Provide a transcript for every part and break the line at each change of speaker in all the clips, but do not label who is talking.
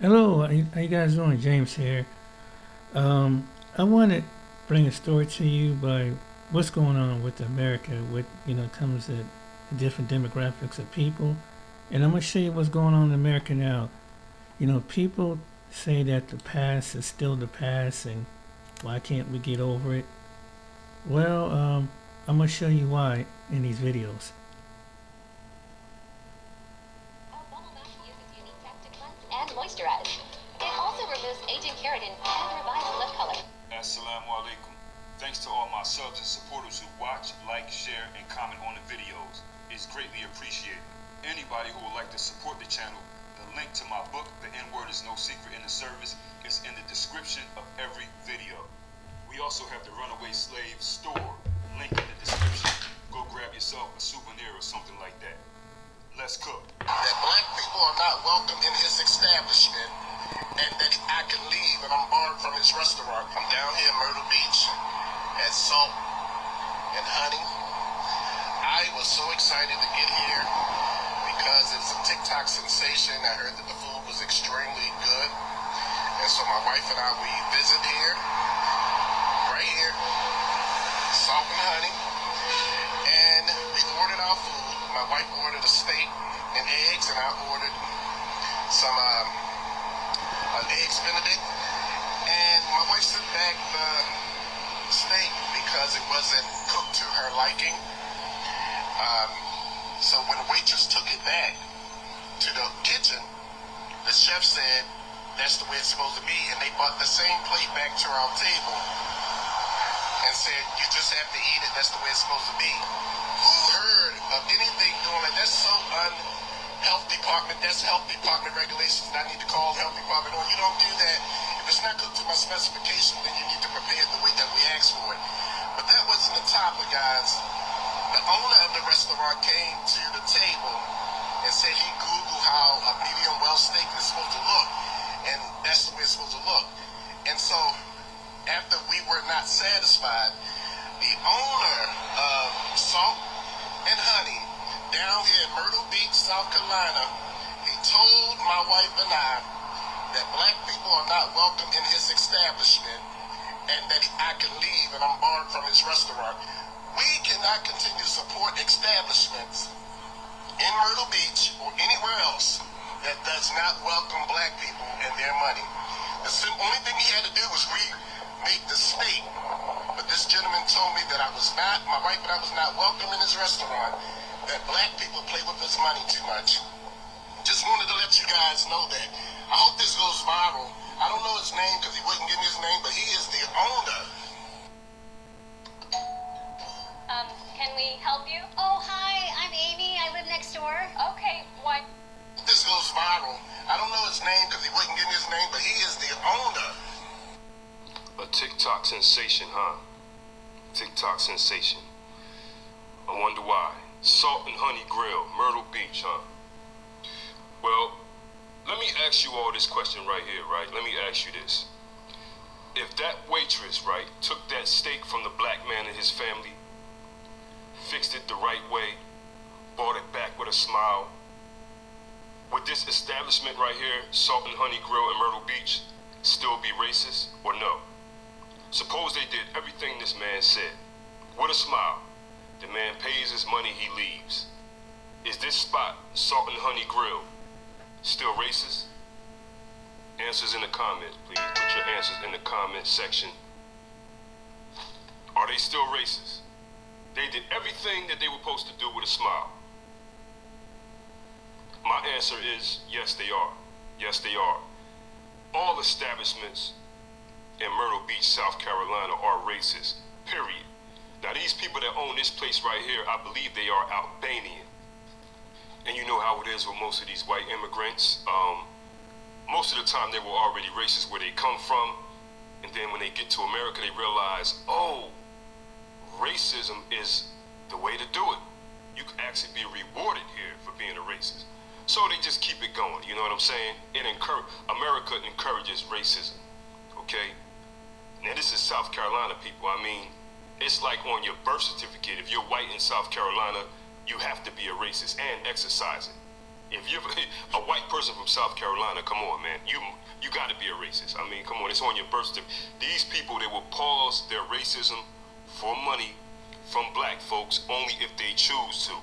Hello, how you guys doing? James here. I want to bring a story to you by what's going on with America, with comes to the different demographics of people, and I'm gonna show you what's going on in America now. People say that the past is still the past, and why can't we get over it? Well, I'm gonna show you why in these videos.
Uses unique tech to cleanse and moisturize. It also removes aging keratin and revives lip color.
Assalamu alaikum. Thanks to all my subs and supporters who watch, like, share, and comment on the videos. It's greatly appreciated. Anybody who would like to support the channel, the link to my book, The N-Word is No Secret in the Service, is in the description of every video. We also have the Runaway Slave store, link in the description. Go grab yourself a souvenir or something like that. Let's cook.
That black people are not welcome in his establishment and that I can leave and I'm barred from his restaurant. I'm down here in Myrtle Beach at Salt and Honey. I was so excited to get here because it's a TikTok sensation. I heard that the food was extremely good. And so my wife and I, we visit here, right here, Salt and Honey. And we ordered our food. My wife ordered a steak and eggs, and I ordered some an eggs Benedict. And my wife sent back the steak because it wasn't cooked to her liking. So when the waitress took it back to the kitchen, the chef said that's the way it's supposed to be, and they brought the same plate back to our table and said, you just have to eat it, that's the way it's supposed to be. Who heard of anything doing that? That's so unhealth department, that's health department regulations, and I need to call health department on. You don't do that. If it's not cooked to my specification, then you need to prepare it the way that we asked for it. But that wasn't the topic, guys. The owner of the restaurant came to the table and said he Googled how a medium well steak is supposed to look, and that's the way it's supposed to look. And so after we were not satisfied, the owner of Salt and Honey down here in Myrtle Beach, South Carolina, he told my wife and I that black people are not welcome in his establishment and that I can leave and I'm barred from his restaurant. We cannot continue to support establishments in Myrtle Beach or anywhere else that does not welcome black people and their money. The only thing he had to do was remake the steak. But this gentleman told me that my wife and I was not welcome in his restaurant, that black people play with his money too much. Just wanted to let you guys know that. I hope this goes viral. I don't know his name because he wouldn't give me his name, but he is the owner.
Can we help you?
Oh, hi, I'm Amy. I live next door.
Okay, why?
This goes viral. I don't know his name because he wouldn't give me his name, but he is the owner.
A TikTok sensation, huh? TikTok sensation. I wonder why. Salt and Honey Grill, Myrtle Beach, huh? Well, let me ask you all this question right here, right? Let me ask you this. If that waitress, right, took that steak from the black man and his family, fixed it the right way, brought it back with a smile, would this establishment right here, Salt and Honey Grill in Myrtle Beach, still be racist or no? Suppose they did everything this man said. With a smile. The man pays his money, he leaves. Is this spot, Salt and Honey Grill, still racist? Answers in the comments, please. Put your answers in the comment section. Are they still racist? They did everything that they were supposed to do with a smile. My answer is yes, they are. Yes, they are. All establishments in Myrtle Beach, South Carolina are racist, period. Now these people that own this place right here, I believe they are Albanian. And you know how it is with most of these white immigrants. Most of the time they were already racist where they come from. And then when they get to America, they realize, oh, racism is the way to do it. You can actually be rewarded here for being a racist. So they just keep it going, you know what I'm saying? America encourages racism, okay? Now this is South Carolina, people. I mean, it's like on your birth certificate. If you're white in South Carolina, you have to be a racist and exercise it. If you're a white person person from South Carolina, come on, man. You got to be a racist. I mean, come on, it's on your birth certificate. These people, they will pause their racism for money from black folks only if they choose to.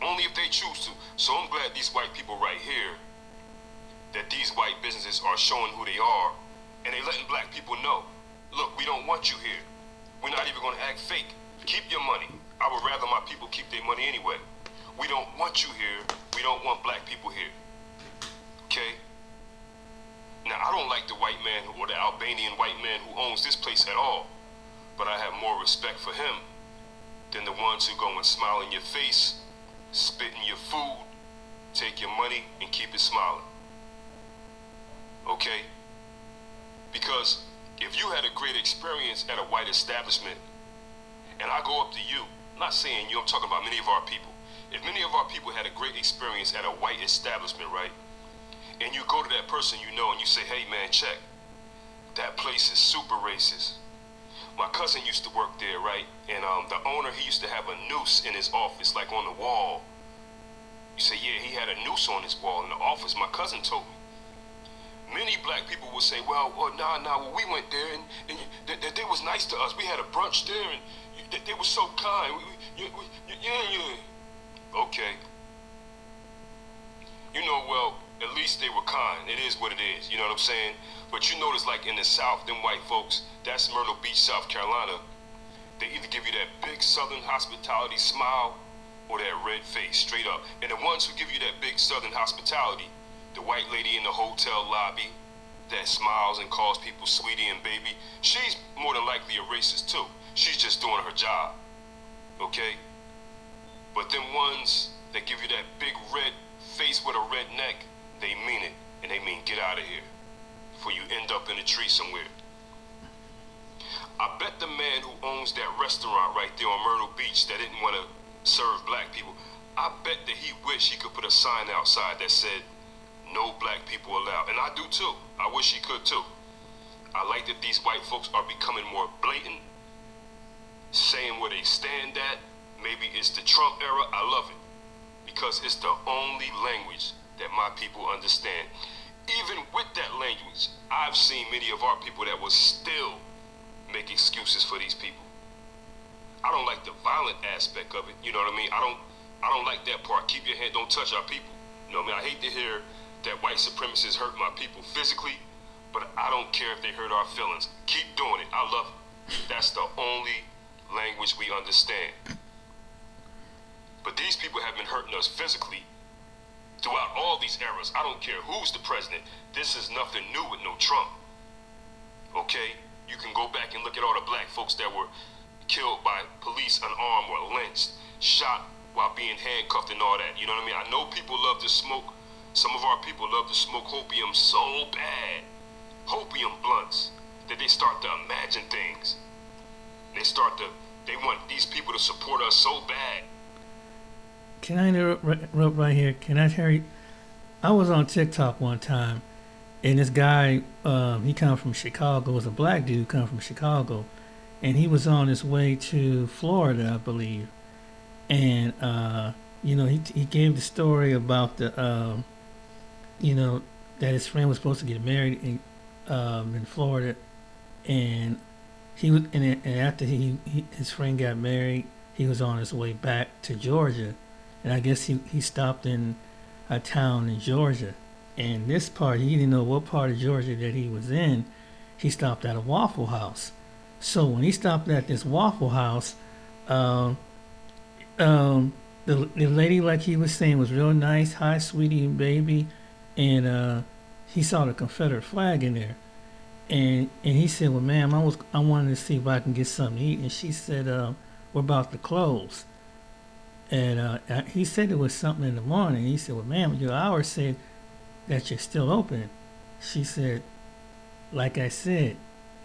Only if they choose to. So I'm glad these white people right here, that these white businesses are showing who they are, and they letting black people know, look, we don't want you here. We're not even going to act fake. Keep your money. I would rather my people keep their money anyway. We don't want you here. We don't want black people here. Okay? Now, I don't like the white man or the Albanian white man who owns this place at all, but I have more respect for him than the ones who go and smile in your face, spit in your food, take your money, and keep it smiling. Okay? Because if you had a great experience at a white establishment, and I go up to you, I'm not saying you, I'm talking about many of our people. If many of our people had a great experience at a white establishment, right? And you go to that person you know and you say, hey man, check. That place is super racist. My cousin used to work there, right? And the owner, he used to have a noose in his office, like on the wall. You say, yeah, he had a noose on his wall in the office. My cousin told me. Many black people will say, well, well, we went there and they was nice to us. We had a brunch there and they were so kind. Yeah. Okay. You know, well, at least they were kind. It is what it is. You know what I'm saying? But you notice, like in the South, them white folks, that's Myrtle Beach, South Carolina. They either give you that big Southern hospitality smile or that red face, straight up. And the ones who give you that big Southern hospitality, the white lady in the hotel lobby that smiles and calls people sweetie and baby, she's more than likely a racist too. She's just doing her job. Okay? But them ones that give you that big red face with a red neck, they mean it. And they mean get out of here before you end up in a tree somewhere. I bet the man who owns that restaurant right there on Myrtle Beach that didn't want to serve black people, I bet that he wished he could put a sign outside that said, no black people allowed. And I do too. I wish he could too. I like that these white folks are becoming more blatant, saying where they stand at. Maybe it's the Trump era. I love it because it's the only language that my people understand. Even with that language, I've seen many of our people that will still make excuses for these people. I don't like the violent aspect of it. You know what I mean? I don't like that part. Keep your hand, don't touch our people. You know what I mean? I hate to hear that white supremacists hurt my people physically, but I don't care if they hurt our feelings. Keep doing it. I love it. That's the only language we understand. But these people have been hurting us physically throughout all these eras. I don't care who's the president. This is nothing new with no Trump. Okay? You can go back and look at all the black folks that were killed by police unarmed or lynched, shot while being handcuffed and all that. You know what I mean? I know people love to smoke. Some of our people love to smoke opium so bad. Opium blunts that they start to imagine things. They want these people to support us so bad.
Can I interrupt right here? Can I tell you? I was on TikTok one time, and this guy, he come from Chicago. It was a black dude come from Chicago, and he was on his way to Florida, I believe. And he gave the story about the that his friend was supposed to get married in Florida, and after his friend got married, he was on his way back to Georgia. And I guess he stopped in a town in Georgia. And this part, he didn't know what part of Georgia that he was in. He stopped at a Waffle House. So when he stopped at this Waffle House, the lady, like he was saying, was real nice. Hi, sweetie and baby. And he saw the Confederate flag in there. And he said, well, ma'am, I wanted to see if I can get something to eat. And she said, we're about to close. And he said it was something in the morning. He said, well, ma'am, your hour said that you're still open. She said, like I said,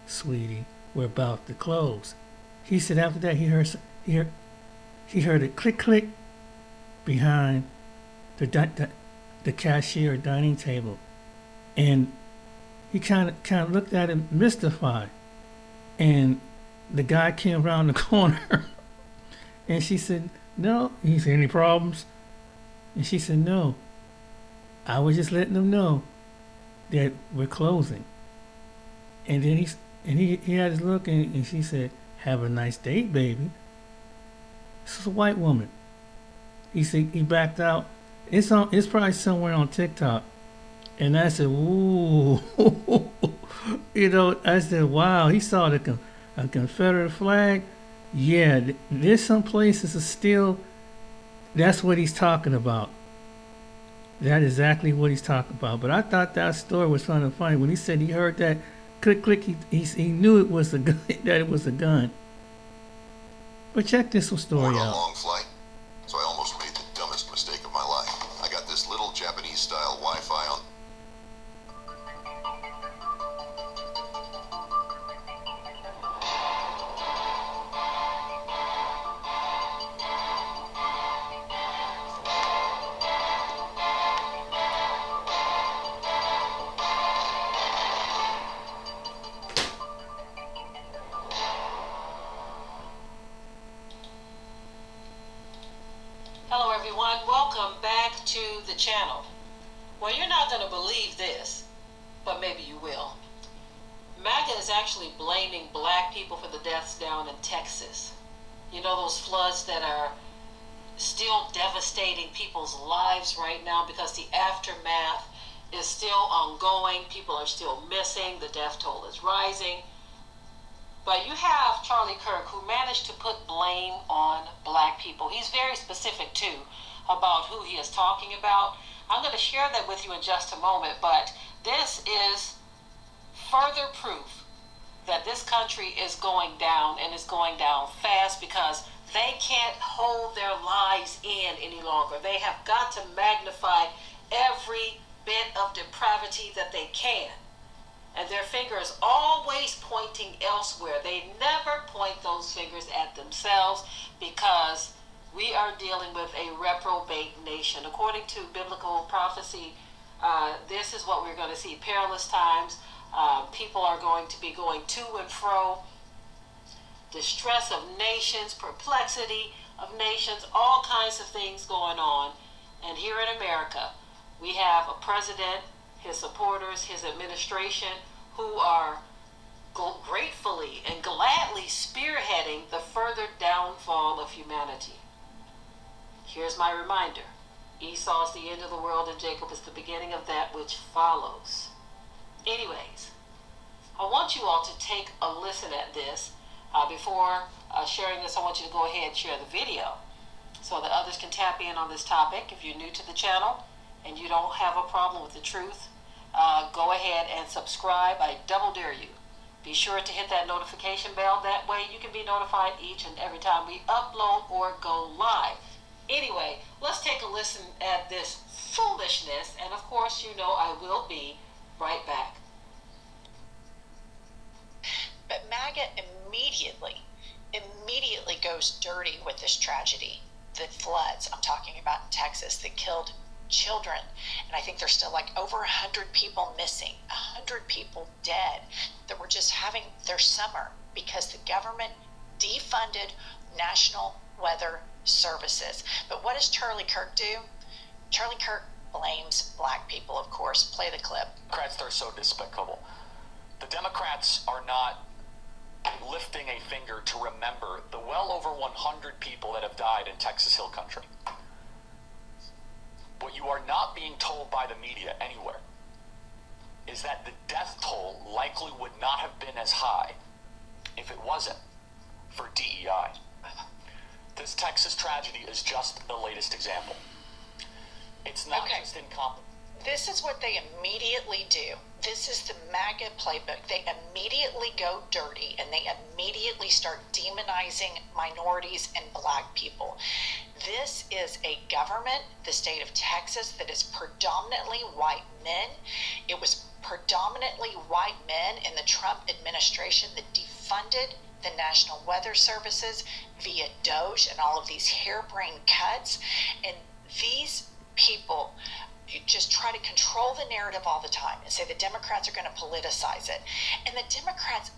sweetie, we're about to close. He said after that he heard a click click behind the cashier dining table. And he kind of looked at him mystified. And the guy came around the corner and she said, no. He said, any problems? And she said, no. I was just letting them know that we're closing. And then he had his look, and she said, "Have a nice date, baby." This is a white woman. He said he backed out. It's probably somewhere on TikTok. And I said, "Ooh," I said, "Wow." He saw a Confederate flag. Yeah, there's some places that still. That's what he's talking about. That's exactly what he's talking about. But I thought that story was kind of funny when he said he heard that click click. He knew it was a gun, that it was a gun. But check this story
On a
out.
long flight, so I almost made the dumbest mistake of my life. I got this little Japanese-style Wi-Fi on.
Hello everyone, welcome back to the channel. Well, you're not going to believe this, but maybe you will. MAGA is actually blaming black people for the deaths down in Texas. You know, those floods that are still devastating people's lives right now because the aftermath is still ongoing. People are still missing. The death toll is rising. But you have Charlie Kirk, who managed to put blame on black people. He's very specific, too, about who he is talking about. I'm going to share that with you in just a moment, but this is further proof that this country is going down, and is going down fast, because they can't hold their lies in any longer. They have got to magnify every bit of depravity that they can. And their finger is always pointing elsewhere. They never point those fingers at themselves, because we are dealing with a reprobate nation. According to biblical prophecy, this is what we're going to see. Perilous times. People are going to be going to and fro. Distress of nations, perplexity of nations, all kinds of things going on. And here in America, we have a president, his supporters, his administration, who are gratefully and gladly spearheading the further downfall of humanity. Here's my reminder. Esau is the end of the world, and Jacob is the beginning of that which follows. Anyways, I want you all to take a listen at this. Before sharing this, I want you to go ahead and share the video so that others can tap in on this topic. If you're new to the channel and you don't have a problem with the truth, go ahead and subscribe. I double dare you. Be sure to hit that notification bell. That way you can be notified each and every time we upload or go live. Anyway, let's take a listen at this foolishness. And of course, you know I will be right back.
But MAGA immediately goes dirty with this tragedy. The floods I'm talking about in Texas that killed children, and I think there's still like over 100 people missing, 100 people dead that were just having their summer because the government defunded National Weather Services. But what does Charlie Kirk do? Charlie Kirk blames black people, of course. Play the clip.
Democrats are so despicable. The Democrats are not lifting a finger to remember the well over 100 people that have died in Texas Hill Country. What you are not being told by the media anywhere is that the death toll likely would not have been as high if it wasn't for DEI. This Texas tragedy is just the latest example. It's not just incompetence.
This is what they immediately do. This is the MAGA playbook. They immediately go dirty, and they immediately start demonizing minorities and black people. This is a government, the state of Texas, that is predominantly white men. It was predominantly white men in the Trump administration that defunded the National Weather Services via Doge and all of these harebrained cuts. And these people just try to control the narrative all the time and say the Democrats are going to politicize it. And the Democrats,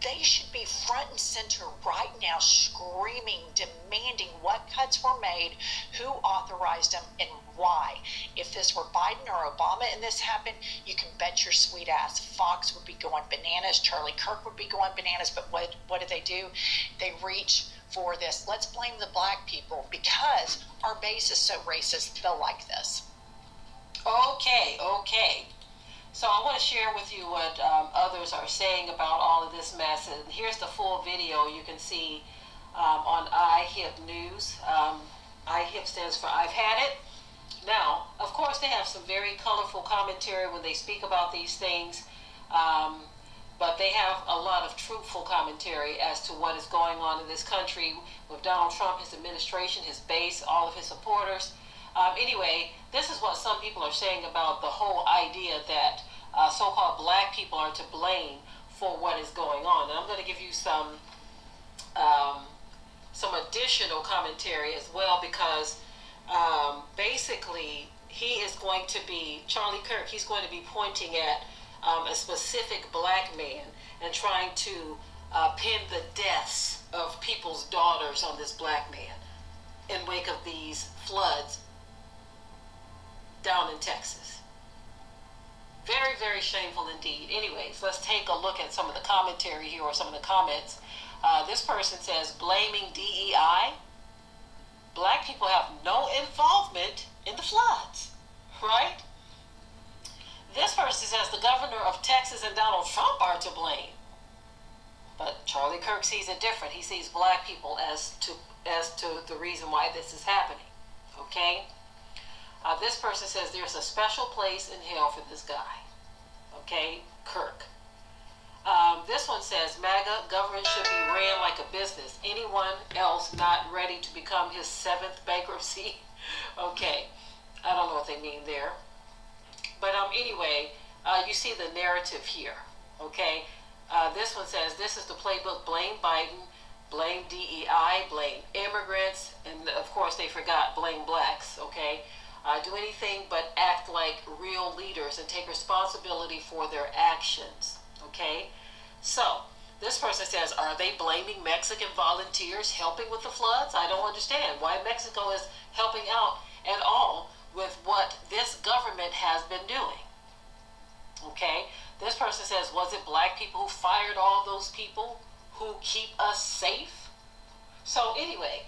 They should be front and center right now, screaming, demanding what cuts were made, who authorized them, and why. If this were Biden or Obama and this happened, you can bet your sweet ass Fox would be going bananas, Charlie Kirk would be going bananas. But what do? They reach for this. Let's blame the black people because our base is so racist. They'll like this.
Okay. So I want to share with you what others are saying about all of this mess. And here's the full video you can see on iHip News. iHip stands for I've Had It. Now, of course, they have some very colorful commentary when they speak about these things, but they have a lot of truthful commentary as to what is going on in this country with Donald Trump, his administration, his base, all of his supporters. Anyway, this is what some people are saying about the whole idea that so-called black people are to blame for what is going on. And I'm going to give you some additional commentary as well, because basically he is going to be, Charlie Kirk, he's going to be pointing at a specific black man and trying to pin the deaths of people's daughters on this black man in wake of these floods down in Texas. Very, very shameful indeed. Anyways, let's take a look at some of the commentary here, or some of the comments. This person says, blaming DEI. Black people have no involvement in the floods, right? This person says the governor of Texas and Donald Trump are to blame. But Charlie Kirk sees it different. He sees black people as to the reason why this is happening. Okay? This person says there's a special place in hell for this guy. Okay? Kirk. This one says MAGA government should be ran like a business. Anyone else not ready to become his 7th bankruptcy? Okay. I don't know what they mean there. But anyway, you see the narrative here. Okay? This one says this is the playbook. Blame Biden, blame DEI, blame immigrants, and of course they forgot blame blacks. Okay? Do anything but act like real leaders and take responsibility for their actions. Okay? So, this person says, are they blaming Mexican volunteers helping with the floods? I don't understand why Mexico is helping out at all with what this government has been doing. Okay? This person says, was it black people who fired all those people who keep us safe? So anyway,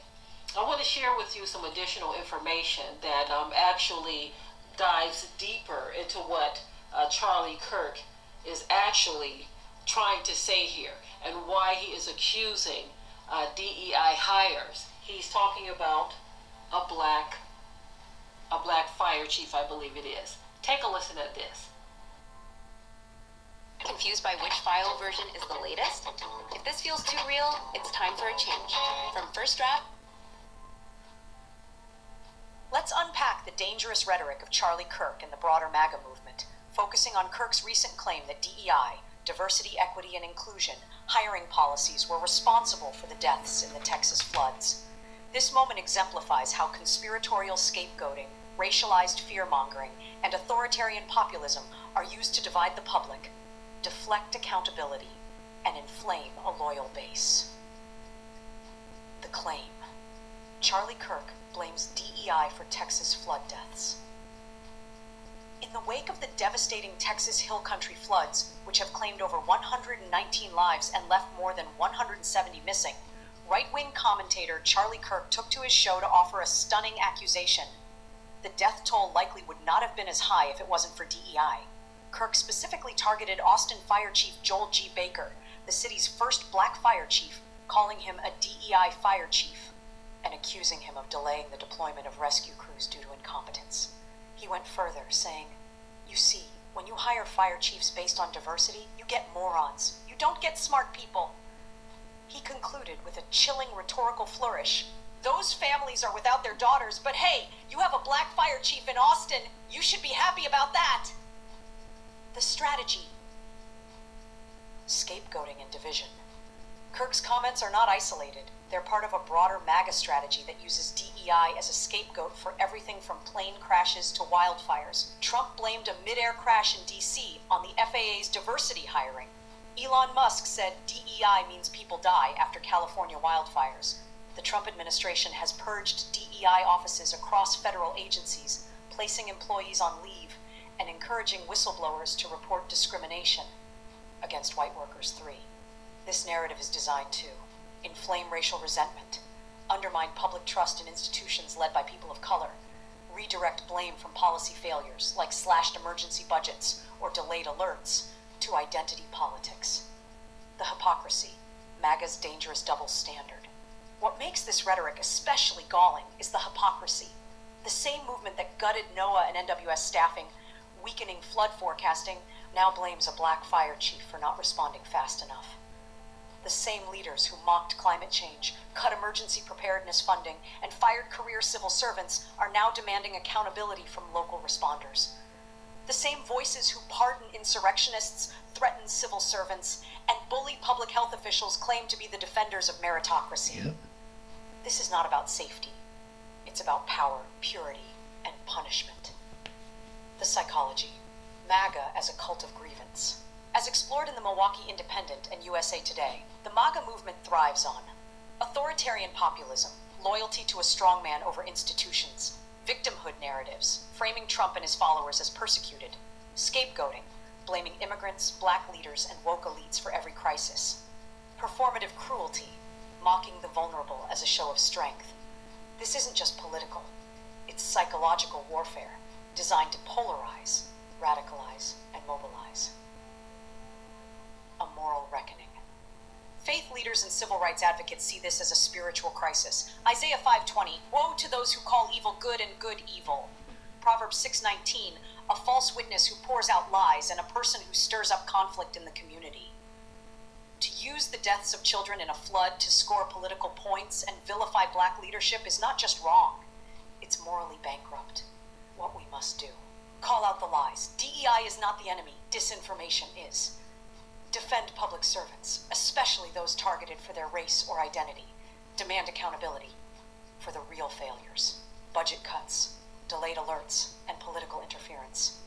I want to share with you some additional information that actually dives deeper into what Charlie Kirk is actually trying to say here and why he is accusing DEI hires. He's talking about a black fire chief, I believe it is. Take a listen at this.
Confused by which file version is the latest? If this feels too real, it's time for a change. From First Draft.
Let's unpack the dangerous rhetoric of Charlie Kirk and the broader MAGA movement, focusing on Kirk's recent claim that DEI, diversity, equity, and inclusion, hiring policies were responsible for the deaths in the Texas floods. This moment exemplifies how conspiratorial scapegoating, racialized fear-mongering, and authoritarian populism are used to divide the public, deflect accountability, and inflame a loyal base. The claim. Charlie Kirk blames DEI for Texas flood deaths. In the wake of the devastating Texas Hill Country floods, which have claimed over 119 lives and left more than 170 missing, right-wing commentator Charlie Kirk took to his show to offer a stunning accusation. The death toll likely would not have been as high if it wasn't for DEI. Kirk specifically targeted Austin Fire Chief Joel G. Baker, the city's first black fire chief, calling him a DEI fire chief and accusing him of delaying the deployment of rescue crews due to incompetence. He went further, saying, "You see, when you hire fire chiefs based on diversity, you get morons. You don't get smart people." He concluded with a chilling rhetorical flourish. "Those families are without their daughters, but hey, you have a black fire chief in Austin. You should be happy about that." The strategy. Scapegoating and division. Kirk's comments are not isolated. They're part of a broader MAGA strategy that uses DEI as a scapegoat for everything from plane crashes to wildfires. Trump blamed a mid-air crash in D.C. on the FAA's diversity hiring. Elon Musk said DEI means people die after California wildfires. The Trump administration has purged DEI offices across federal agencies, placing employees on leave and encouraging whistleblowers to report discrimination against white workers. 3. This narrative is designed to inflame racial resentment, undermine public trust in institutions led by people of color, redirect blame from policy failures like slashed emergency budgets or delayed alerts to identity politics. The hypocrisy, MAGA's dangerous double standard. What makes this rhetoric especially galling is the hypocrisy. The same movement that gutted NOAA and NWS staffing, weakening flood forecasting, now blames a black fire chief for not responding fast enough. The same leaders who mocked climate change, cut emergency preparedness funding, and fired career civil servants are now demanding accountability from local responders. The same voices who pardon insurrectionists, threaten civil servants, and bully public health officials claim to be the defenders of meritocracy.
Yep.
This is not about safety. It's about power, purity, and punishment. The psychology. MAGA as a cult of grievance. As explored in the Milwaukee Independent and USA Today, the MAGA movement thrives on authoritarian populism, loyalty to a strongman over institutions, victimhood narratives, framing Trump and his followers as persecuted, scapegoating, blaming immigrants, black leaders, and woke elites for every crisis, performative cruelty, mocking the vulnerable as a show of strength. This isn't just political, it's psychological warfare designed to polarize, radicalize, and mobilize. A moral reckoning. Faith leaders and civil rights advocates see this as a spiritual crisis. Isaiah 5:20, woe to those who call evil good and good evil. Proverbs 6:19, a false witness who pours out lies and a person who stirs up conflict in the community. To use the deaths of children in a flood to score political points and vilify black leadership is not just wrong, it's morally bankrupt. What we must do. Call out the lies. DEI is not the enemy, disinformation is. Defend public servants, especially those targeted for their race or identity. Demand accountability for the real failures, budget cuts, delayed alerts, and political interference.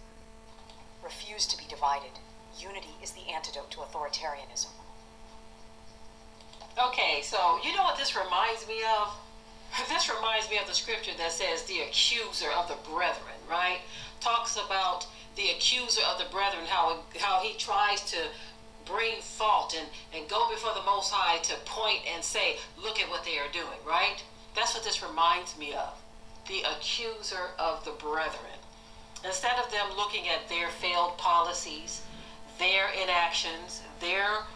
Refuse to be divided. Unity is the antidote to authoritarianism.
Okay, so you know what this reminds me of? This reminds me of the scripture that says the accuser of the brethren, right? Talks about the accuser of the brethren, how he tries to bring fault and go before the Most High to point and say, look at what they are doing, right? That's what this reminds me of. The accuser of the brethren. Instead of them looking at their failed policies, their inactions, their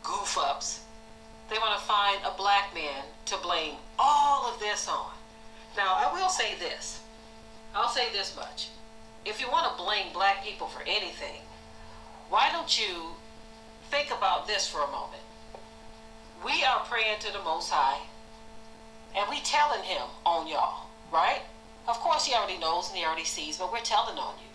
goof-ups, they want to find a black man to blame all of this on. Now, I will say this. I'll say this much. If you want to blame black people for anything, why don't you think about this for a moment? We are praying to the Most High, and we telling him on y'all, right? Of course, he already knows and he already sees, but we're telling on you.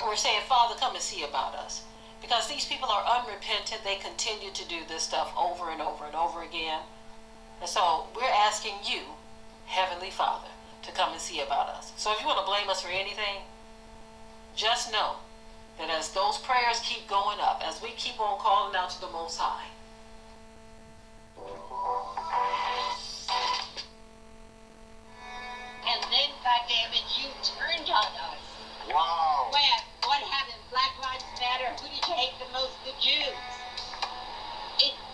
And we're saying, Father, come and see about us. Because these people are unrepentant. They continue to do this stuff over and over and over again. And so we're asking you, Heavenly Father, to come and see about us. So if you want to blame us for anything, just know that as those prayers keep going up, as we keep on calling out to the Most High,
And then, goddammit, you turned on us.
Wow.
What happened? Black Lives Matter? Who did you hate the most? The Jews.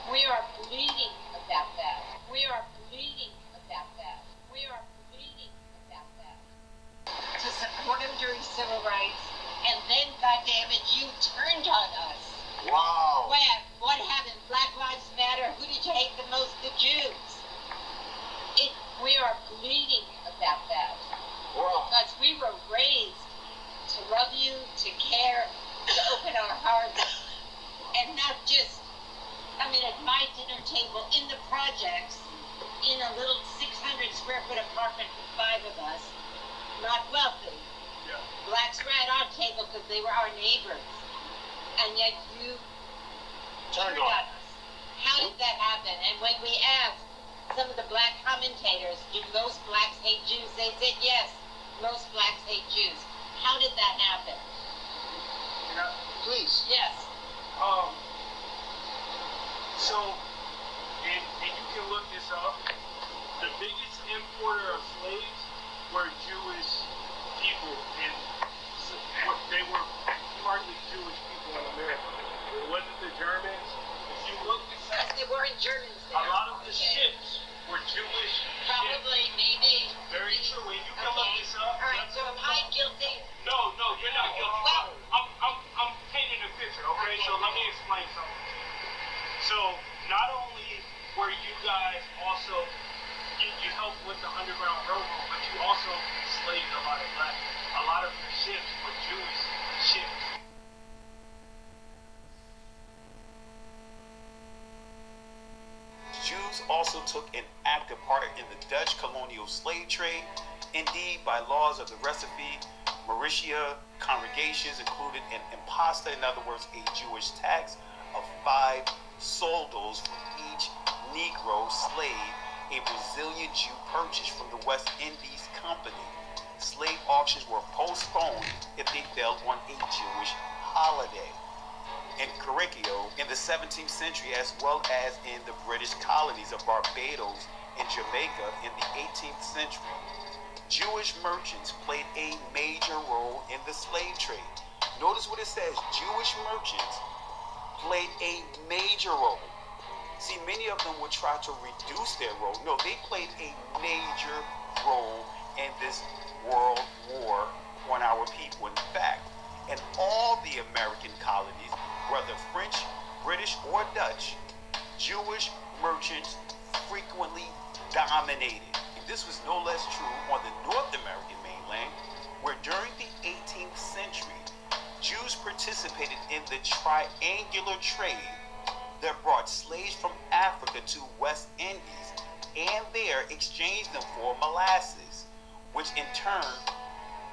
We are bleeding about that. We are bleeding about that. We are bleeding about that. To support him during civil rights, and then, goddammit, you turned on us.
Wow.
What happened? Black Lives Matter? Who did you hate the most? The Jews. We are bleeding about that.
Wow.
Because we were raised to love you, to care, to open our hearts, and not just, at my dinner table in the projects, in a little 600 square foot apartment for 5 of us, not wealthy.
Yeah.
Blacks were at our table because they were our neighbors, and yet you turned on us. How did that happen? And when we asked some of the black commentators, do most blacks hate Jews? They said yes, most blacks hate Jews. How did that happen?
Please.
Yes.
So, and you can look this up. The biggest importer of slaves were Jewish people, and they were partly Jewish people in America. It wasn't the Germans. If you look,
They weren't Germans.
a lot of the ships were Jewish
Probably,
ships.
maybe.
Very true. And you can look this up.
All right, so am I guilty?
No, you're not guilty.
Well,
I'm painting a picture, okay? So let me explain something. So not only were you guys also you helped with the Underground Railroad, but you also enslaved a lot of black. A lot of your ships were Jewish ships.
Jews also took an active part in the Dutch colonial slave trade. Indeed, by laws of the recipe, Mauritius congregations included an imposta, in other words, a Jewish tax of 5 soldos for each Negro slave a Brazilian Jew purchased from the West Indies Company. Slave auctions were postponed if they fell on a Jewish holiday. In Carrickio in the 17th century, as well as in the British colonies of Barbados and Jamaica in the 18th century, Jewish merchants played a major role in the slave trade. Notice what it says, Jewish merchants played a major role. See, many of them would try to reduce their role. No, they played a major role in this world war on our people. In fact, in all the American colonies, whether French, British, or Dutch, Jewish merchants frequently dominated. And this was no less true on the North American mainland, where during the 18th century, Jews participated in the triangular trade that brought slaves from Africa to West Indies and there exchanged them for molasses, which in turn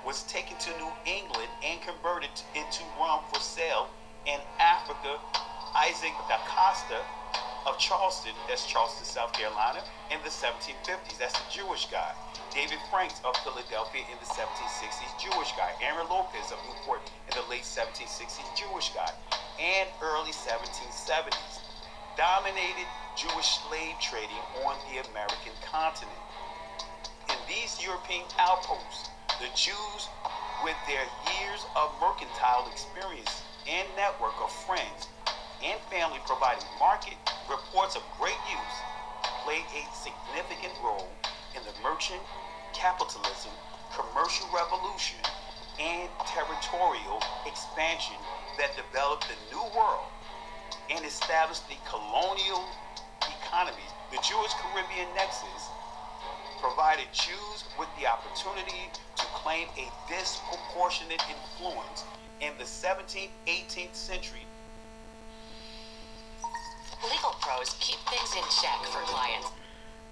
was taken to New England and converted into rum for sale in Africa. Isaac da Costa of Charleston, that's Charleston, South Carolina, in the 1750s, that's a Jewish guy. David Franks of Philadelphia in the 1760s, Jewish guy. Aaron Lopez of Newport in the late 1760s, Jewish guy. And early 1770s, dominated Jewish slave trading on the American continent. In these European outposts, the Jews, with their years of mercantile experience and network of friends and family providing market reports of great use, played a significant role in the merchant, capitalism, commercial revolution, and territorial expansion that developed the New World and established the colonial economies. The Jewish Caribbean nexus provided Jews with the opportunity to claim a disproportionate influence in the 17th, 18th century.
Legal pros keep things in check for clients.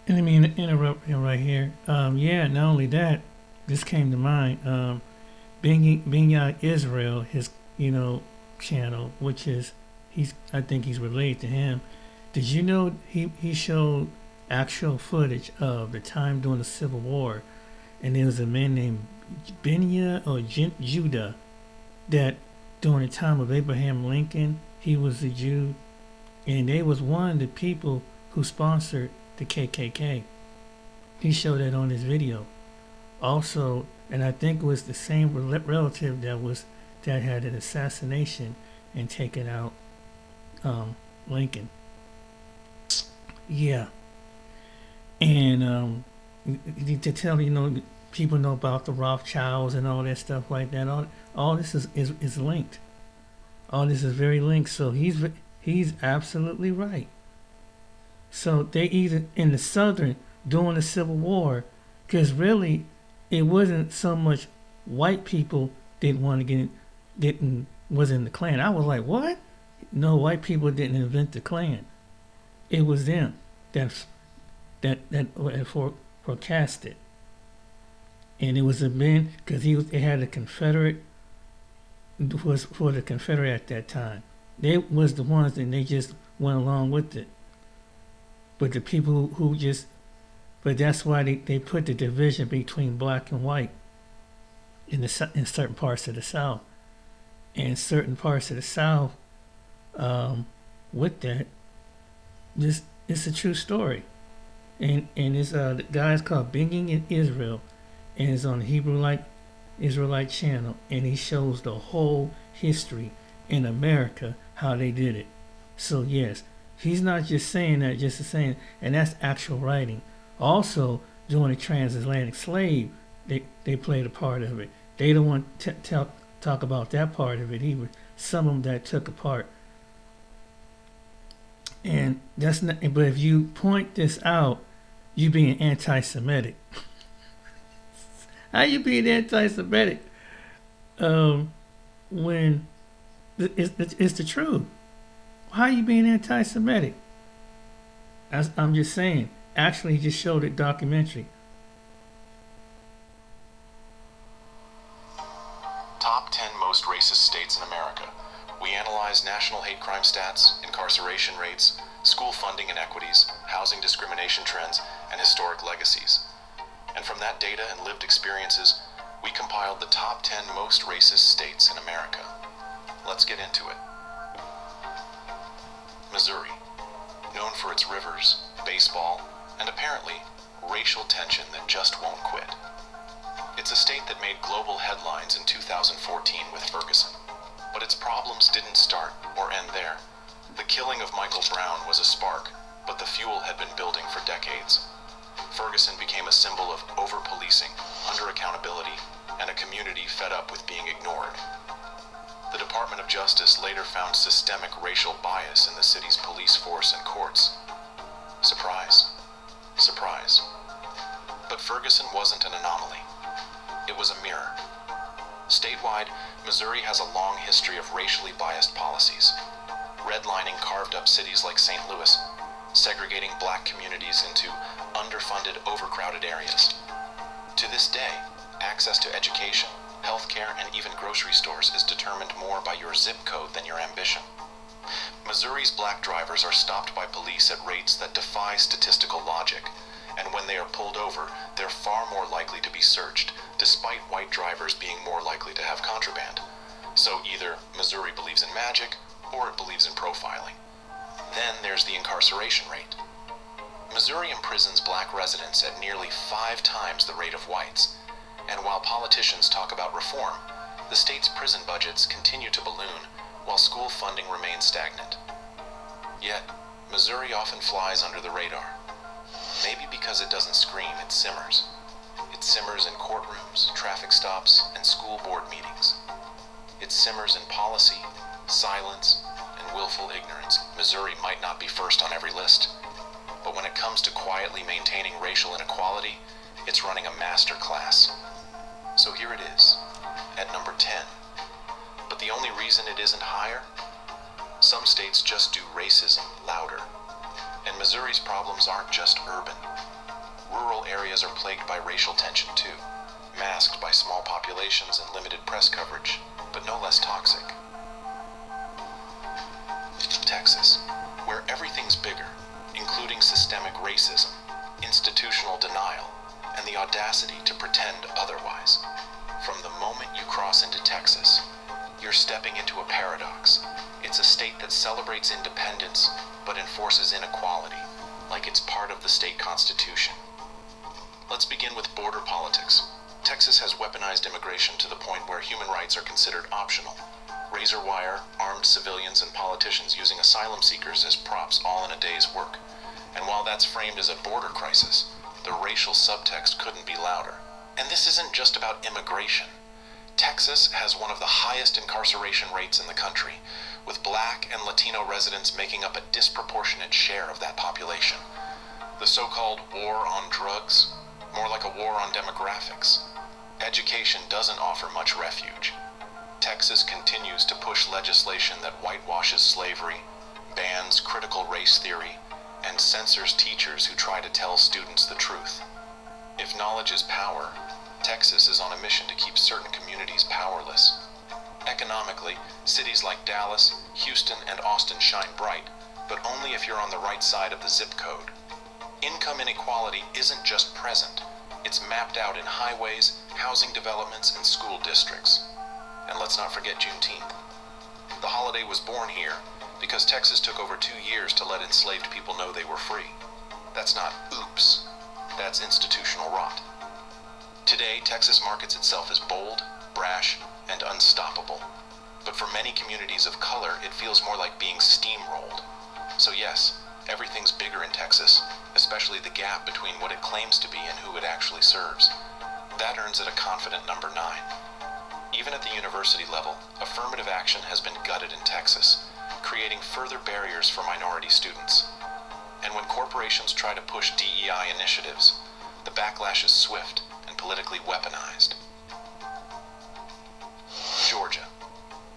And let me interrupt you right here. Yeah, not only that, this came to mind. Binyat Israel, his channel, which is I think he's related to him. Did you know he showed actual footage of the time during the Civil War, and there was a man named Binyat or Judah that during the time of Abraham Lincoln, he was a Jew, and they was one of the people who sponsored the KKK. He showed that on his video. Also, and I think it was the same relative that had an assassination and taken out Lincoln. Yeah. And to tell people know about the Rothschilds and all that stuff like that. All this is linked. All this is very linked. So he's absolutely right. So they either in the Southern during the Civil War, because really it wasn't so much white people didn't want to was in the Klan. I was like, what? No, white people didn't invent the Klan. It was them that forecasted. And it was a man because they had a Confederate, was for the Confederate at that time. They was the ones and they just went along with it. But the people but that's why they put the division between black and white in certain parts of the South. And certain parts of the South, with that, This it's a true story, and it's the guy's called Binging in Israel, and it's on the Israelite channel, and he shows the whole history in America how they did it. So yes, he's not just saying that just to saying, and that's actual writing. Also, during the transatlantic slave, they played a part of it. They don't want to talk about that part of it either. Some of them that took a part. And that's not. But if you point this out, you being anti-Semitic. How you being anti-Semitic? When it's the truth. How are you being anti-Semitic? I'm just saying. Actually, he just showed it documentary.
Top 10 most racist states in America. We analyze national hate crime stats, incarceration rates, school funding inequities, housing discrimination trends, and historic legacies. And from that data and lived experiences, we compiled the top 10 most racist states in America. Let's get into it. Missouri, known for its rivers, baseball, and apparently racial tension that just won't quit. It's a state that made global headlines in 2014 with Ferguson. But its problems didn't start or end there. The killing of Michael Brown was a spark, but the fuel had been building for decades. Ferguson became a symbol of over-policing, under-accountability, and a community fed up with being ignored. The Department of Justice later found systemic racial bias in the city's police force and courts. Surprise. Surprise. But Ferguson wasn't an anomaly. It was a mirror. Statewide, Missouri has a long history of racially biased policies. Redlining carved up cities like St. Louis, segregating black communities into underfunded, overcrowded areas. To this day, access to education, healthcare, and even grocery stores is determined more by your zip code than your ambition. Missouri's black drivers are stopped by police at rates that defy statistical logic, and when they are pulled over, they're far more likely to be searched, despite white drivers being more likely to have contraband. So either Missouri believes in magic, or it believes in profiling. Then there's the incarceration rate. Missouri imprisons black residents at nearly 5 times the rate of whites, and while politicians talk about reform, the state's prison budgets continue to balloon, while school funding remains stagnant. Yet, Missouri often flies under the radar. Maybe because it doesn't scream, it simmers. It simmers in courtrooms, traffic stops, and school board meetings. It simmers in policy, silence, and willful ignorance. Missouri might not be first on every list, but when it comes to quietly maintaining racial inequality, it's running a master class. So here it is, at number 10. But the only reason it isn't higher? Some states just do racism louder. And Missouri's problems aren't just urban. Rural areas are plagued by racial tension too, masked by small populations and limited press coverage, but no less toxic. Texas, where everything's bigger, including systemic racism, institutional denial, and the audacity to pretend otherwise. From the moment you cross into Texas, you're stepping into a paradox. It's a state that celebrates independence, but enforces inequality, like it's part of the state constitution. Let's begin with border politics. Texas has weaponized immigration to the point where human rights are considered optional. Razor wire, armed civilians, and politicians using asylum seekers as props all in a day's work. And while that's framed as a border crisis, the racial subtext couldn't be louder. And this isn't just about immigration. Texas has one of the highest incarceration rates in the country, with black and Latino residents making up a disproportionate share of that population. The so-called war on drugs, more like a war on demographics. Education doesn't offer much refuge. Texas continues to push legislation that whitewashes slavery, bans critical race theory, and censors teachers who try to tell students the truth. If knowledge is power, Texas is on a mission to keep certain communities powerless. Economically, cities like Dallas, Houston, and Austin shine bright, but only if you're on the right side of the zip code. Income inequality isn't just present, it's mapped out in highways, housing developments, and school districts. And let's not forget Juneteenth. The holiday was born here, because Texas took over 2 years to let enslaved people know they were free. That's not oops, that's institutional rot. Today, Texas markets itself as bold, brash, and unstoppable. But for many communities of color, it feels more like being steamrolled. So yes, everything's bigger in Texas, especially the gap between what it claims to be and who it actually serves. That earns it a confident number 9. Even at the university level, affirmative action has been gutted in Texas, creating further barriers for minority students. And when corporations try to push DEI initiatives, the backlash is swift and politically weaponized. Georgia,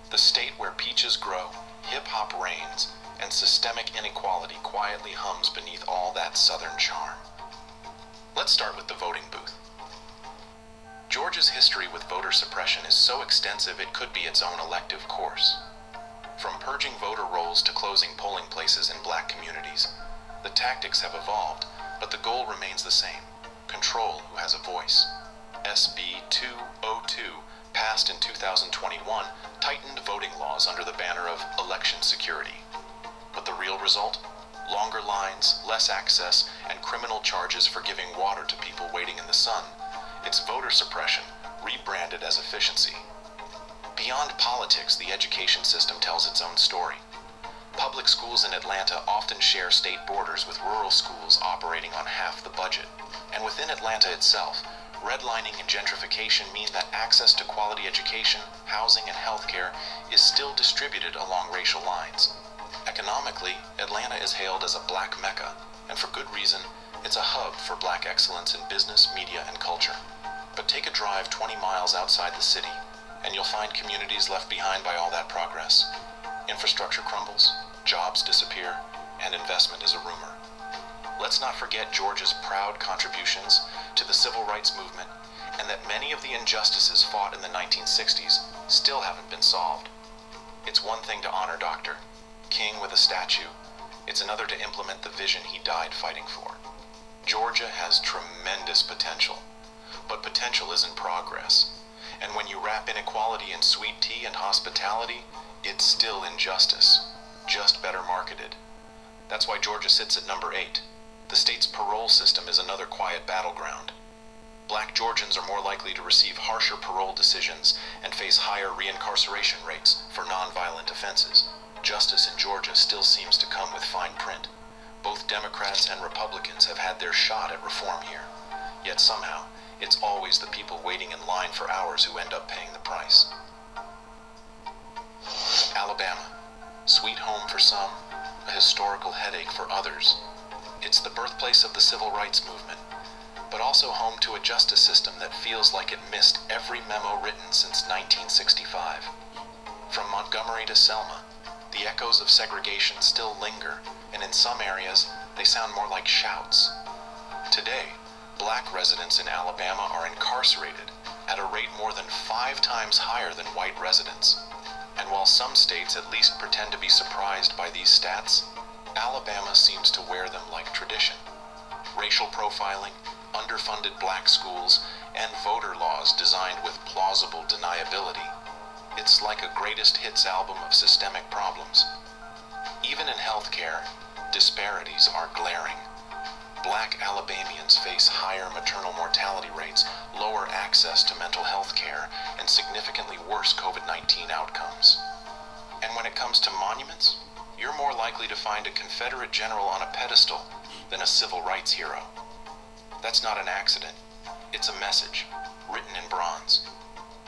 the state where peaches grow, hip-hop reigns, and systemic inequality quietly hums beneath all that southern charm. Let's start with the voting booth. Georgia's history with voter suppression is so extensive it could be its own elective course. From purging voter rolls to closing polling places in black communities, the tactics have evolved, but the goal remains the same: control who has a voice. SB 202, passed in 2021, tightened voting laws under the banner of election security. But the real result? Longer lines, less access, and criminal charges for giving water to people waiting in the sun. It's voter suppression, rebranded as efficiency. Beyond politics, the education system tells its own story. Public schools in Atlanta often share state borders with rural schools operating on half the budget. And within Atlanta itself, redlining and gentrification mean that access to quality education, housing, and healthcare is still distributed along racial lines. Economically, Atlanta is hailed as a black mecca, and for good reason. It's a hub for black excellence in business, media, and culture. But take a drive 20 miles outside the city, and you'll find communities left behind by all that progress. Infrastructure crumbles, jobs disappear, and investment is a rumor. Let's not forget Georgia's proud contributions to the civil rights movement, and that many of the injustices fought in the 1960s still haven't been solved. It's one thing to honor Dr. King with a statue. It's another to implement the vision he died fighting for. Georgia has tremendous potential, but potential isn't progress. And when you wrap inequality in sweet tea and hospitality, it's still injustice, just better marketed. That's why Georgia sits at number 8. The state's parole system is another quiet battleground. Black Georgians are more likely to receive harsher parole decisions and face higher reincarceration rates for nonviolent offenses. Justice in Georgia still seems to come with fine print. Both Democrats and Republicans have had their shot at reform here. Yet somehow, it's always the people waiting in line for hours who end up paying the price. Alabama, sweet home for some, a historical headache for others. It's the birthplace of the civil rights movement, but also home to a justice system that feels like it missed every memo written since 1965. From Montgomery to Selma, the echoes of segregation still linger, and in some areas, they sound more like shouts. Today, black residents in Alabama are incarcerated at a rate more than 5 times higher than white residents. And while some states at least pretend to be surprised by these stats, Alabama seems to wear them like tradition. Racial profiling, underfunded black schools, and voter laws designed with plausible deniability. It's like a greatest hits album of systemic problems. Even in healthcare, disparities are glaring. Black Alabamians face higher maternal mortality rates, lower access to mental health care, and significantly worse COVID-19 outcomes. And when it comes to monuments, you're more likely to find a Confederate general on a pedestal than a civil rights hero. That's not an accident. It's a message, written in bronze.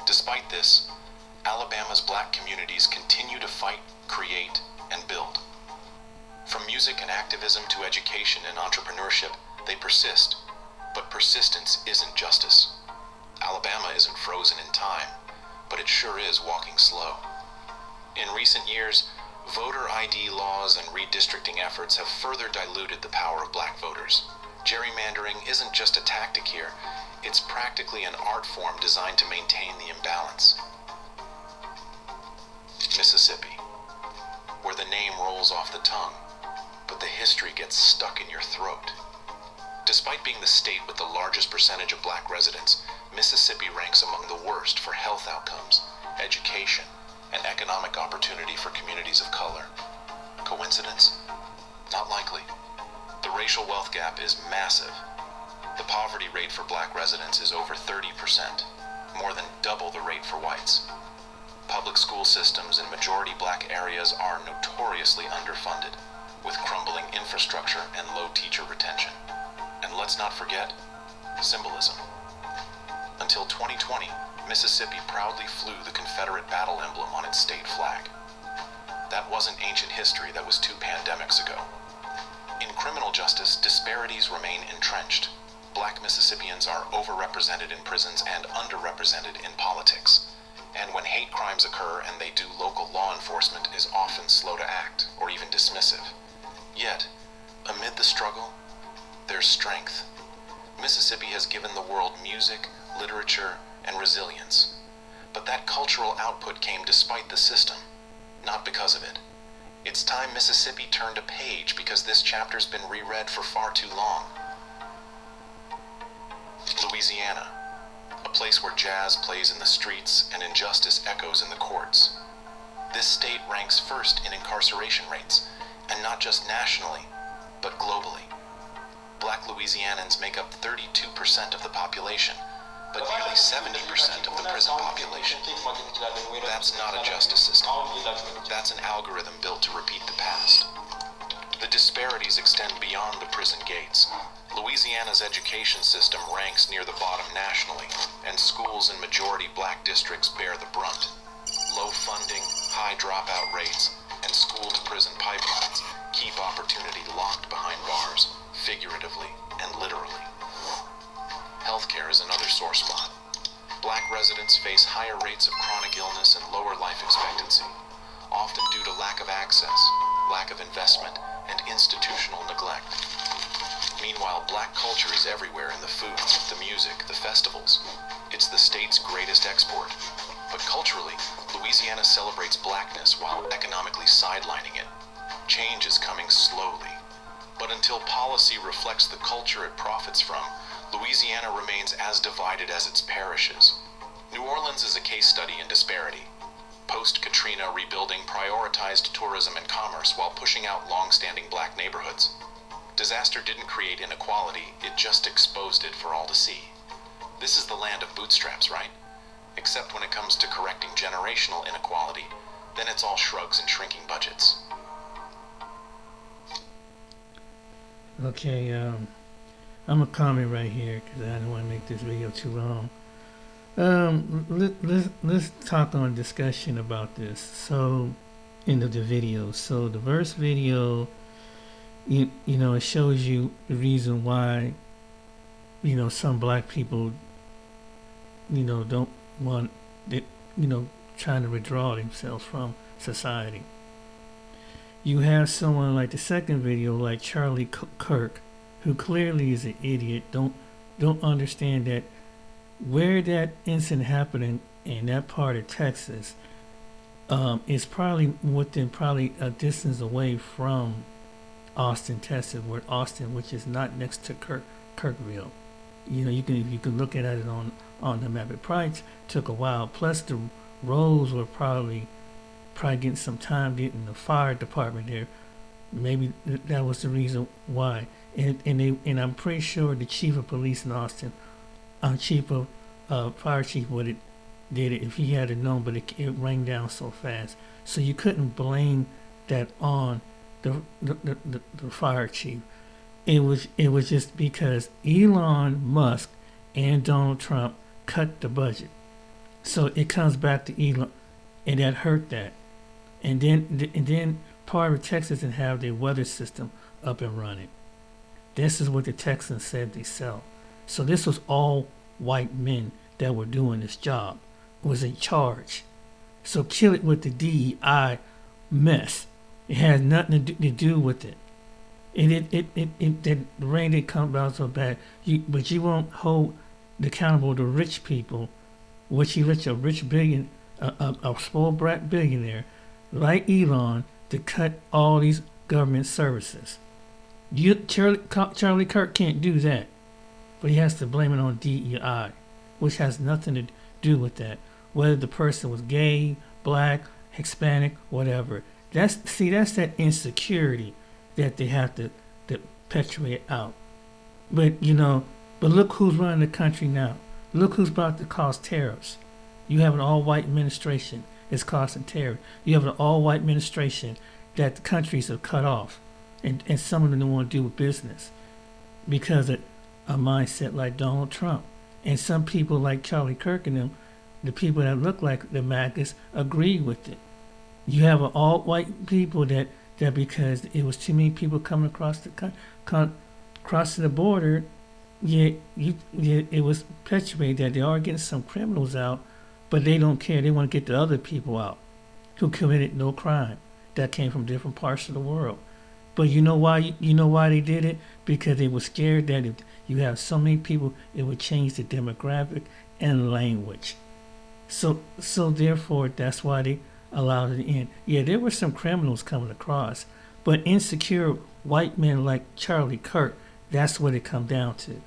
Despite this, Alabama's black communities continue to fight, create, and build. From music and activism to education and entrepreneurship, they persist. But persistence isn't justice. Alabama isn't frozen in time, but it sure is walking slow. In recent years, voter ID laws and redistricting efforts have further diluted the power of black voters. Gerrymandering isn't just a tactic here, it's practically an art form designed to maintain the imbalance. Mississippi, where the name rolls off the tongue, but the history gets stuck in your throat. Despite being the state with the largest percentage of black residents, Mississippi ranks among the worst for health outcomes, education, and economic opportunity for communities of color. Coincidence? Not likely. The racial wealth gap is massive. The poverty rate for black residents is over 30%, more than double the rate for whites. Public school systems in majority black areas are notoriously underfunded, with crumbling infrastructure and low teacher retention. And let's not forget symbolism. Until 2020, Mississippi proudly flew the Confederate battle emblem on its state flag. That wasn't ancient history, that was 2 pandemics ago. In criminal justice, disparities remain entrenched. Black Mississippians are overrepresented in prisons and underrepresented in politics. And when hate crimes occur and they do, local law enforcement is often slow to act or even dismissive. Yet, amid the struggle, there's strength. Mississippi has given the world music, literature, and resilience. But that cultural output came despite the system, not because of it. It's time Mississippi turned a page because this chapter's been reread for far too long. Louisiana, a place where jazz plays in the streets and injustice echoes in the courts. This state ranks first in incarceration rates, and not just nationally, but globally. Black Louisianans make up 32% of the population, but nearly 70% of the prison population. That's not a justice system. That's an algorithm built to repeat the past. The disparities extend beyond the prison gates. Louisiana's education system ranks near the bottom nationally, and schools in majority black districts bear the brunt. Low funding, high dropout rates, and school-to-prison pipelines keep opportunity locked behind bars, figuratively and literally. Healthcare is another sore spot. Black residents face higher rates of chronic illness and lower life expectancy, often due to lack of access, lack of investment, and institutional neglect. Meanwhile, black culture is everywhere in the food, the music, the festivals. It's the state's greatest export. But culturally, Louisiana celebrates blackness while economically sidelining it. Change is coming slowly. But until policy reflects the culture it profits from, Louisiana remains as divided as its parishes. New Orleans is a case study in disparity. Post-Katrina rebuilding prioritized tourism and commerce while pushing out long-standing black neighborhoods. Disaster didn't create inequality, it just exposed it for all to see. This is the land of bootstraps, right? Except when it comes to correcting generational inequality, then it's all shrugs and shrinking budgets.
Okay, I'm gonna comment right here because I don't want to make this video too long. Let's talk on discussion about this. So, in the video, so the first video, you know, it shows you the reason why, you know, some black people, you know, don't want it, you know, trying to withdraw themselves from society. You have someone like the second video, like Charlie Kirk, who clearly is an idiot, don't understand that where that incident happened in that part of Texas is probably within a distance away from Austin, Texas, which is not next to Kirkville. You know, you can look at it on the map. It probably took a while. Plus the roads were probably getting some time getting the fire department there. Maybe that was the reason why. And I'm pretty sure the chief of police in Austin, fire chief would have did it if he had known, but it rang down so fast. So you couldn't blame that on the fire chief. It was just because Elon Musk and Donald Trump cut the budget. So it comes back to Elon, and that hurt that. And then part of Texas didn't have their weather system up and running. This is what the Texans said they sell. So this was all white men that were doing this job, was in charge. So kill it with the DEI mess. It has nothing to do with it. The rain didn't come out so bad. But you won't hold accountable the rich people, which you let a rich a spoiled brat billionaire like Elon to cut all these government services. Charlie Kirk can't do that, but he has to blame it on DEI, which has nothing to do with that. Whether the person was gay, black, Hispanic, whatever, That's that insecurity that they have to perpetuate out. But but look who's running the country now. Look who's about to cause tariffs. You have an all-white administration that's causing terror. You have an all-white administration that the countries have cut off, and some of them don't want to do business because of a mindset like Donald Trump. And some people like Charlie Kirk and them, the people that look like the MAGAs, agree with it. You have an all-white people that because it was too many people coming across crossing the border, it was perpetuated that they are getting some criminals out, but they don't care. They want to get the other people out who committed no crime that came from different parts of the world. But you know why? You know why they did it? Because they were scared that if you have so many people, it would change the demographic and language. So therefore, that's why they allowed it in. Yeah, there were some criminals coming across, but insecure white men like Charlie Kirk, that's what it come down to.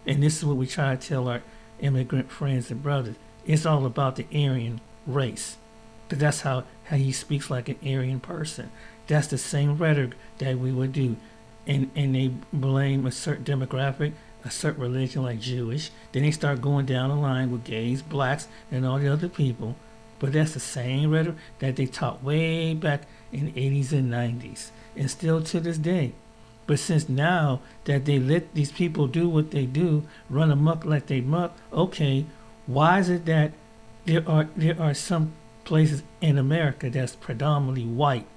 And this is what we try to tell our immigrant friends and brothers. It's all about the Aryan race. Because that's how he speaks like an Aryan person. That's the same rhetoric that we would do. And they blame a certain demographic, a certain religion like Jewish. Then they start going down the line with gays, blacks, and all the other people. But that's the same rhetoric that they taught way back in the 80s and 90s. And still to this day. But since now that they let these people do what they do, run amok like they muck, okay, why is it that there are some places in America that's predominantly white?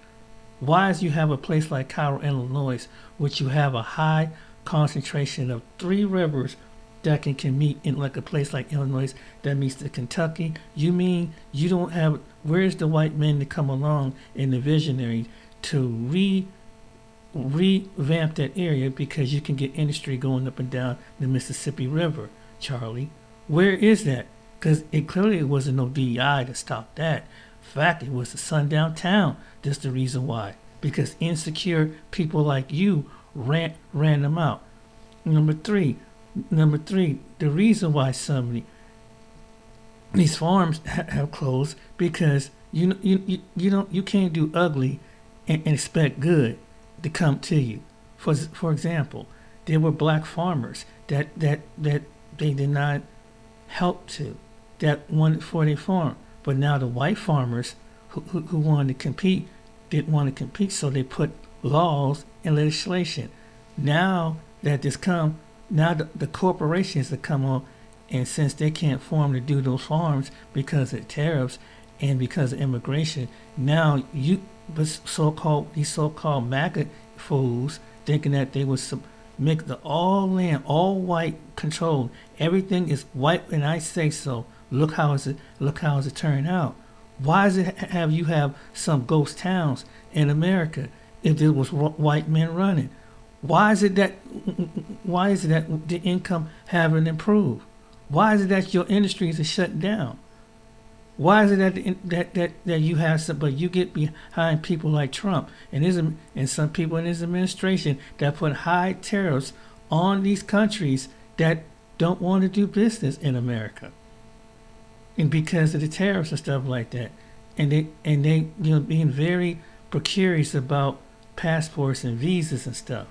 Why is you have a place like Cairo, Illinois, which you have a high concentration of 3 rivers that can meet in like a place like Illinois that meets the Kentucky? You mean you don't have, where's the white men to come along and the visionaries to revamp that area because you can get industry going up and down the Mississippi River, Charlie? Where is that? Because it clearly wasn't no DEI to stop that. In fact, it was a sundown town. That's the reason why. Because insecure people like you ran them out. Number three, the reason why so many these farms have closed because you can't do ugly and expect good to come to you. For example, there were black farmers that they did not help to, that wanted for their farm. But now the white farmers who wanted to compete didn't want to compete, so they put laws and legislation. Now that the corporations that come on, and since they can't farm to do those farms because of tariffs and because of immigration, now these so-called MAGA fools thinking that they would make the all white controlled. Everything is white, and I say so. Look how it turned out. Why does it have some ghost towns in America if there was white men running? Why is it that the income haven't improved? Why is it that your industries are shut down? Why is it that you have some, but you get behind people like Trump and some people in his administration that put high tariffs on these countries that don't want to do business in America, and because of the tariffs and stuff like that, and they being very precarious about passports and visas and stuff,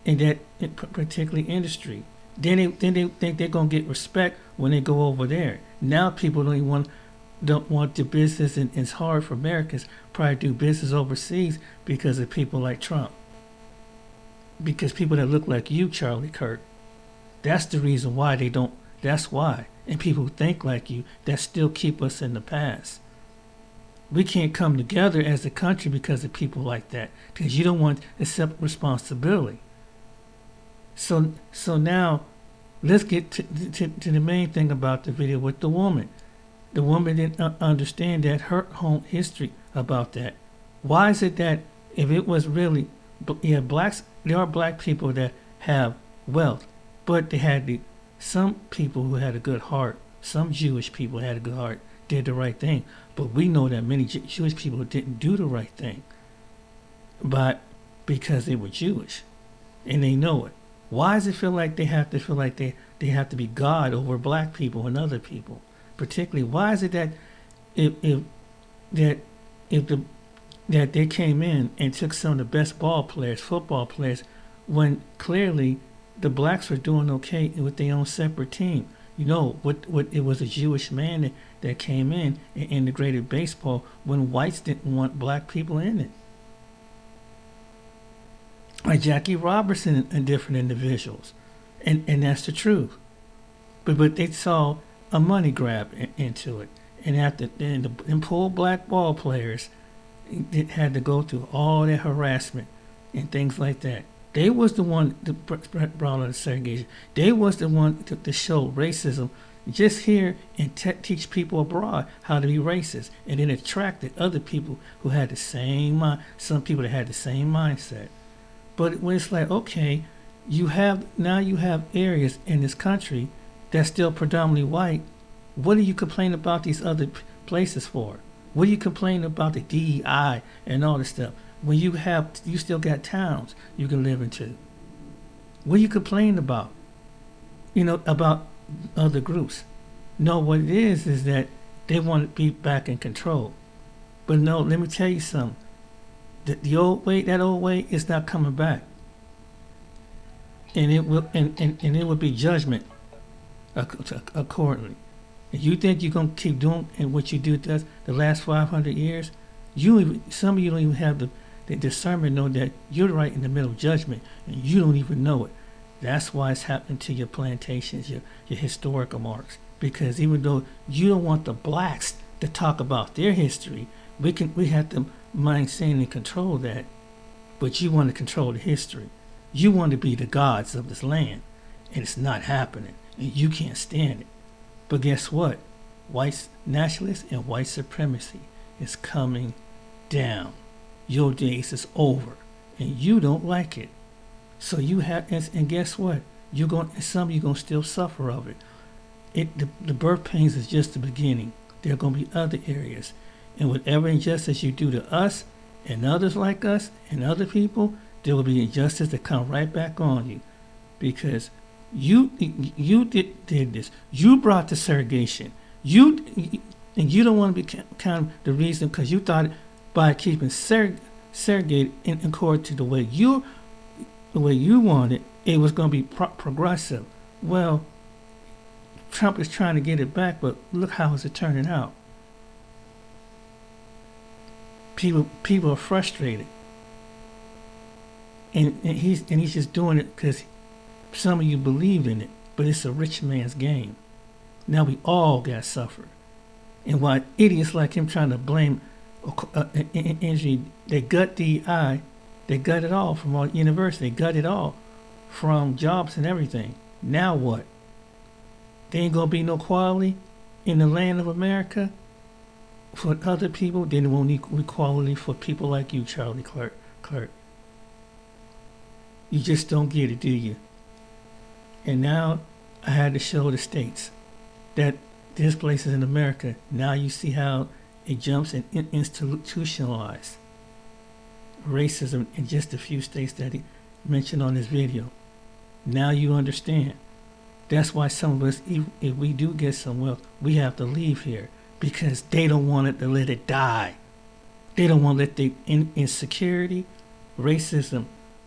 and that particularly industry. Then they think they're gonna get respect when they go over there. Now people don't want to business, and it's hard for Americans probably do business overseas because of people like Trump. Because people that look like you, Charlie Kirk, that's the reason why they don't. That's why. And people who think like you, that still keep us in the past. We can't come together as a country because of people like that. Because you don't want to accept responsibility. So now, let's get to the main thing about the video with the woman. The woman didn't understand that her home history about that. Why is it that if it was really, blacks, there are black people that have wealth, but they had some people who had a good heart, some Jewish people had a good heart, did the right thing. But we know that many Jewish people didn't do the right thing, but because they were Jewish, and they know it. Why does it feel like they have to be God over black people and other people? Particularly, why is it that if the that they came in and took some of the best ball players, football players, when clearly the blacks were doing okay with their own separate team. You know, what it was a Jewish man that came in and integrated baseball when whites didn't want black people in it. Like Jackie Robinson and different individuals. And that's the truth. But they saw a money grab into it. And after the poor black ball players had to go through all that harassment and things like that. They was the one that brought on the segregation. They was the one to show racism just here and teach people abroad how to be racist. And then attracted other people who had the same mind, some people that had the same mindset. But when it's like, okay, you have areas in this country that's still predominantly white. What do you complain about these other places for? What do you complain about the DEI and all this stuff? When you still got towns you can live into. What do you complain about? About other groups. No, what it is that they want to be back in control. But no, let me tell you something. The old way, that old way is not coming back. And it will and it will be judgment accordingly. If you think you're gonna keep doing what you do to us the last 500 years, some of you don't even have the discernment to know that you're right in the middle of judgment and you don't even know it. That's why it's happening to your plantations, your historical marks. Because even though you don't want the blacks to talk about their history, we have to maintain and control that. But you want to control the history. You want to be the gods of this land, and it's not happening, and you can't stand it. But guess what? White nationalists and white supremacy is coming down. Your days is over, and you don't like it. So you have, and guess what? Some of you gonna still suffer of it. The birth pains is just the beginning. There are gonna be other areas, and whatever injustice you do to us and others like us and other people, there will be injustice that come right back on you, because you did this. You brought the segregation. And you don't want to be kind of the reason, because you thought by keeping segregated in according to the way you wanted, it was going to be progressive. Well, Trump is trying to get it back, but look how it's turning out. People are frustrated, and he's just doing it because some of you believe in it, but it's a rich man's game. Now we all got to suffer. And why idiots like him trying to blame injury, they gut DEI, they gut it all from our university, they gut it all from jobs and everything. Now what? There ain't gonna be no equality in the land of America for other people. Then there won't need equality for people like you, Charlie Clerk. You just don't get it, do you? And now I had to show the states that there's places in America. Now you see how it jumps and institutionalized racism in just a few states that he mentioned on this video. Now you understand. That's why some of us, if we do get some wealth, we have to leave here, because they don't want it to let it die. They don't want to let the insecurity, racism,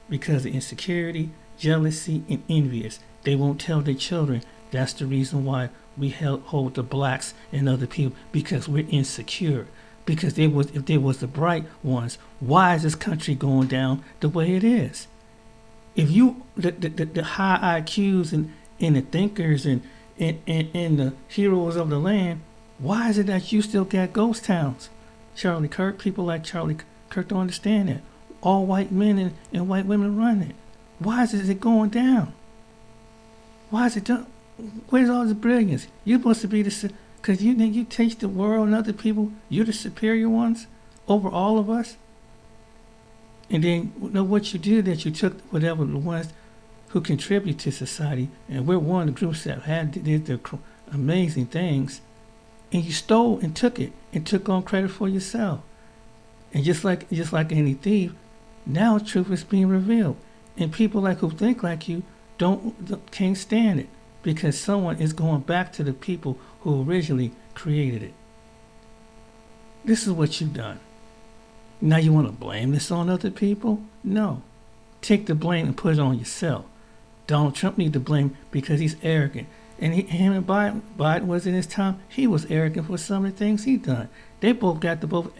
because of insecurity, jealousy, and envious. They won't tell their children. That's the reason why we hold the blacks and other people, because we're insecure. Because if they was the bright ones, why is this country going down the way it is? If you the high IQs and the thinkers and the heroes of the land, why is it that you still got ghost towns? Charlie Kirk, people like Charlie Kirk don't understand that. All white men and white women run it. Why is it going down? Why is it done? Where's all this brilliance? You're supposed to be because you think you teach the world and other people, you're the superior ones over all of us? And then what you did, that you took whatever the ones who contribute to society, and we're one of the groups that did the amazing things, and you stole and took it and took on credit for yourself. And just like any thief, now truth is being revealed, and people who think like you can't stand it, because someone is going back to the people who originally created it. This is what you've done. Now you want to blame this on other people? No. Take the blame and put it on yourself. Donald Trump need to blame because he's arrogant. And him and Biden was in his time, he was arrogant for some of the things he done. They both got both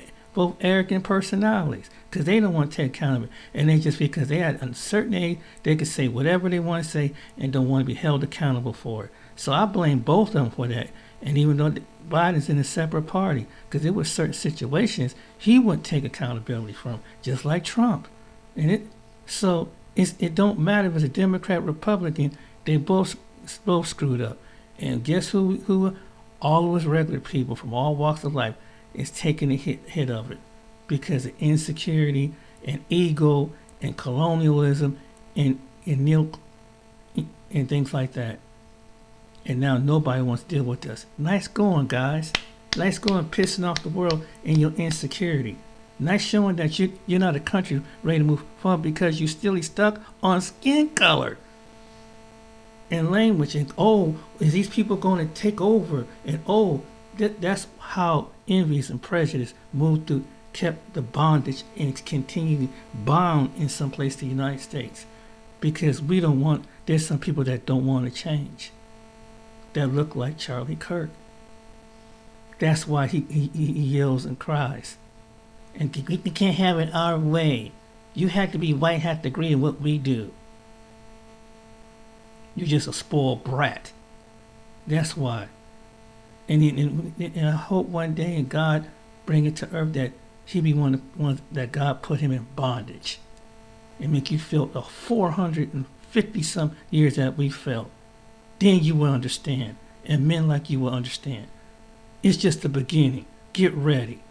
arrogant personalities because they don't want to take accountability. And they just, because they at a certain age, they could say whatever they want to say and don't want to be held accountable for it. So I blame both of them for that. And even though Biden's in a separate party, because there were certain situations he wouldn't take accountability from, just like Trump. And it don't matter if it's a Democrat, Republican, they both screwed up. And guess who all of us regular people from all walks of life is taking the hit of it because of insecurity and ego and colonialism and things like that. And now nobody wants to deal with us. Nice going, guys. Nice going pissing off the world in your insecurity. Nice showing that you're not a country ready to move forward because you're still stuck on skin color and language. And is these people going to take over? And that's how envies and prejudice moved through, kept the bondage and continued bound in some place to the United States. Because there's some people that don't want to change. That look like Charlie Kirk. That's why he yells and cries. And we can't have it our way. You have to be white, have to agree with what we do. You're just a spoiled brat. That's why. And I hope one day God bring it to earth that he be one that God put him in bondage. And make you feel the 450 some years that we felt. Then you will understand. And men like you will understand. It's just the beginning. Get ready.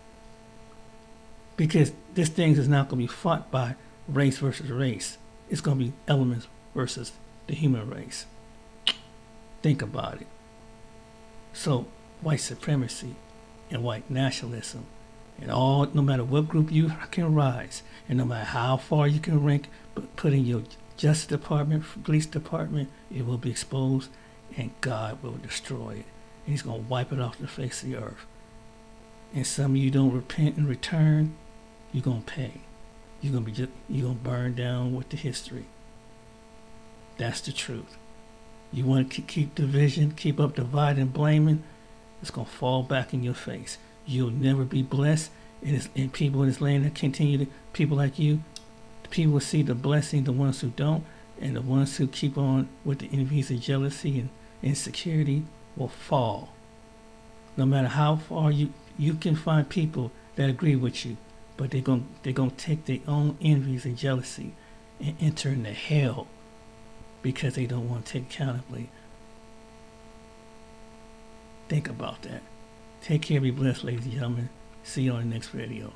Because this thing is not going to be fought by race versus race. It's going to be elements versus the human race. Think about it. So, white supremacy and white nationalism and no matter what group you can rise, and no matter how far you can rank, but put in your Justice Department, Police Department, it will be exposed and God will destroy it. And he's going to wipe it off the face of the earth. And some of you don't repent and return, you're going to pay. You're going to burn down with the history. That's the truth. You want to keep division, keep up dividing and blaming, it's going to fall back in your face. You'll never be blessed. And people in this land that continue people like you, people will see the blessing, the ones who don't, and the ones who keep on with the envies and jealousy and insecurity will fall. No matter how far you can find people that agree with you, but they're gonna take their own envies and jealousy and enter into hell because they don't want to take accountability. Think about that. Take care, be blessed, ladies and gentlemen. See you on the next video.